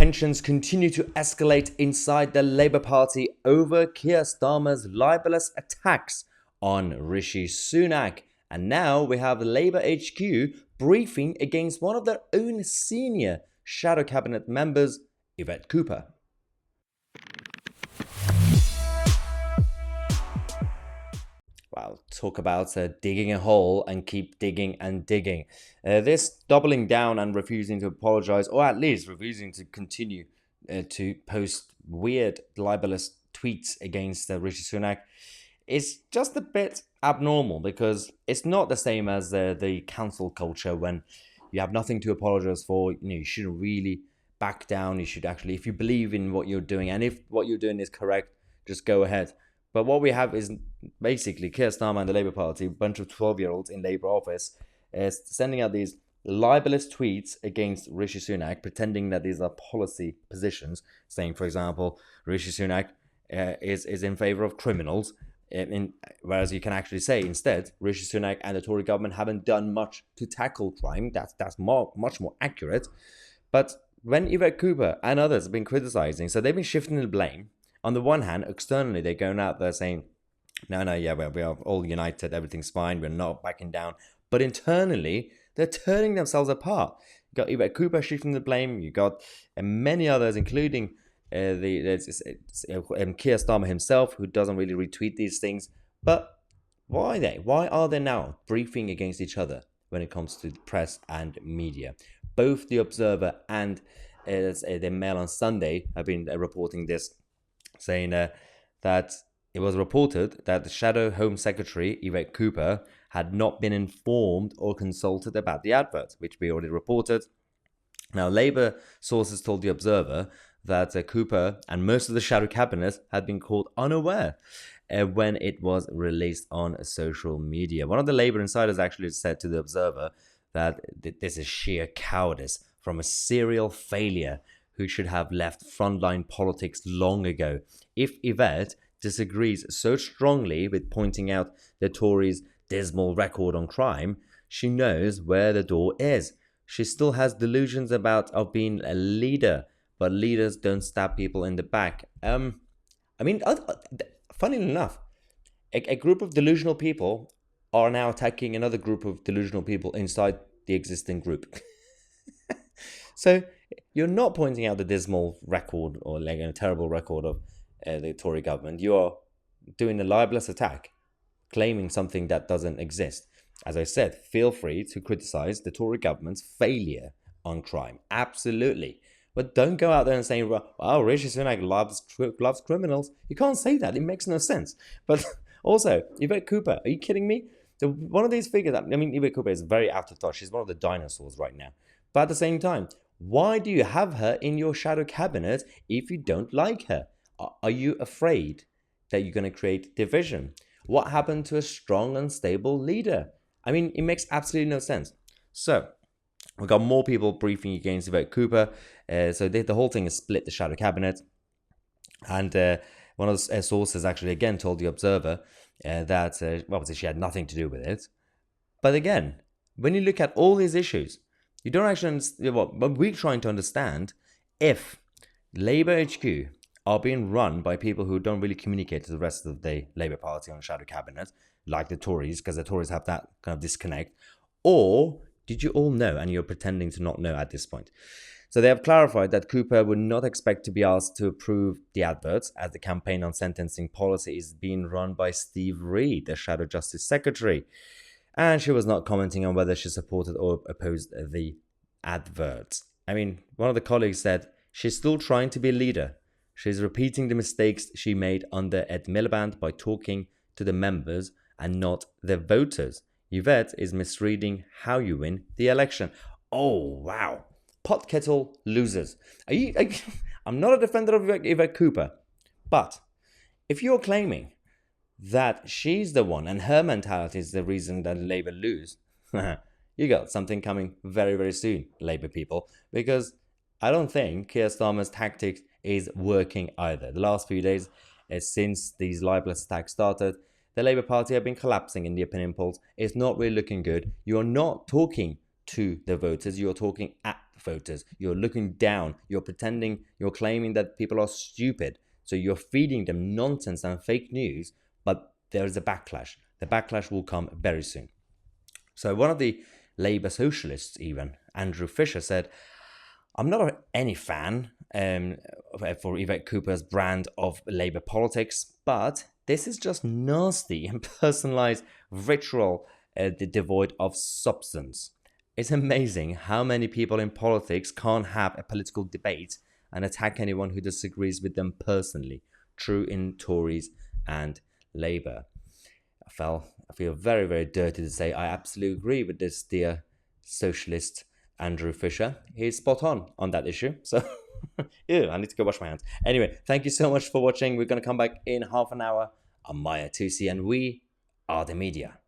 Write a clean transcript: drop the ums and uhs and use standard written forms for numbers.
Tensions continue to escalate inside the Labour Party over Keir Starmer's libelous attacks on Rishi Sunak. And now we have Labour HQ briefing against one of their own senior shadow cabinet members, Yvette Cooper. Well, talk about digging a hole and keep digging and digging. This doubling down and refusing to apologize, or at least refusing to continue to post weird libelous tweets against Rishi Sunak, is just a bit abnormal, because it's not the same as the cancel culture when you have nothing to apologize for. You shouldn't really back down. You should actually, if you believe in what you're doing and if what you're doing is correct, just go ahead. But what we have is basically Keir Starmer and the Labour Party, a bunch of 12-year-olds in Labour office, sending out these libelous tweets against Rishi Sunak, pretending that these are policy positions, saying, for example, Rishi Sunak is in favour of criminals, whereas you can actually say instead, Rishi Sunak and the Tory government haven't done much to tackle crime. That's much more accurate. But when Yvette Cooper and others have been criticising, so they've been shifting the blame. On the one hand, externally, they're going out there saying, no, yeah, we are all united, everything's fine, we're not backing down. But internally, they're turning themselves apart. You got Yvette Cooper shifting the blame, you got many others, including Keir Starmer himself, who doesn't really retweet these things. But why are they now briefing against each other when it comes to the press and media? Both the Observer and the Mail on Sunday have been reporting this, saying that it was reported that the Shadow Home Secretary, Yvette Cooper, had not been informed or consulted about the advert, which we already reported. Now, Labour sources told The Observer that Cooper and most of the Shadow Cabinet had been caught unaware when it was released on social media. One of the Labour insiders actually said to The Observer that this is sheer cowardice from a serial failure who should have left frontline politics long ago. If Yvette disagrees so strongly with pointing out the Tories' dismal record on crime, she knows where the door is. She still has delusions of being a leader, but leaders don't stab people in the back. Funnily enough, a group of delusional people are now attacking another group of delusional people inside the existing group. So you're not pointing out the dismal record or like a terrible record of the Tory government. You are doing a libelous attack, claiming something that doesn't exist. As I said, feel free to criticize the Tory government's failure on crime. Absolutely. But don't go out there and say, well, Rishi Sunak loves criminals. You can't say that. It makes no sense. But also, Yvette Cooper, are you kidding me? One of these figures, Yvette Cooper is very out of touch. She's one of the dinosaurs right now. But at the same time, why do you have her in your shadow cabinet if you don't like her? Are you afraid that you're going to create division? What happened to a strong and stable leader? It makes absolutely no sense. So, we've got more people briefing against Yvette Cooper. So the whole thing is split the shadow cabinet. And one of the sources actually again told The Observer that obviously she had nothing to do with it. But again, when you look at all these issues, you don't actually understand, but we're trying to understand if Labour HQ are being run by people who don't really communicate to the rest of the Labour Party on the shadow cabinet, like the Tories, because the Tories have that kind of disconnect, or did you all know and you're pretending to not know at this point? So they have clarified that Cooper would not expect to be asked to approve the adverts, as the campaign on sentencing policy is being run by Steve Reed, the Shadow Justice Secretary. And she was not commenting on whether she supported or opposed the adverts. One of the colleagues said, she's still trying to be a leader. She's repeating the mistakes she made under Ed Miliband by talking to the members and not the voters. Yvette is misreading how you win the election. Oh, wow. Pot kettle losers. I'm not a defender of Yvette Cooper, but if you're claiming that she's the one and her mentality is the reason that Labour lose, you got something coming very, very soon, Labour people, because I don't think Keir Starmer's tactics is working either. The last few days, since these libelous attacks started, the Labour Party have been collapsing in the opinion polls. It's not really looking good. You are not talking to the voters, you're talking at voters. You're looking down. You're pretending, you're claiming that people are stupid. So you're feeding them nonsense and fake news, but there is a backlash. The backlash will come very soon. So one of the Labour socialists, even, Andrew Fisher, said, I'm not any fan for Yvette Cooper's brand of Labour politics, but this is just nasty and personalised ritual devoid of substance. It's amazing how many people in politics can't have a political debate and attack anyone who disagrees with them personally. True in Tories and Labour. I feel very, very dirty to say I absolutely agree with this dear socialist Andrew Fisher. He's spot on that issue. So, ew, I need to go wash my hands. Anyway, thank you so much for watching. We're going to come back in half an hour. I'm Mahyar Tousi, and we are the media.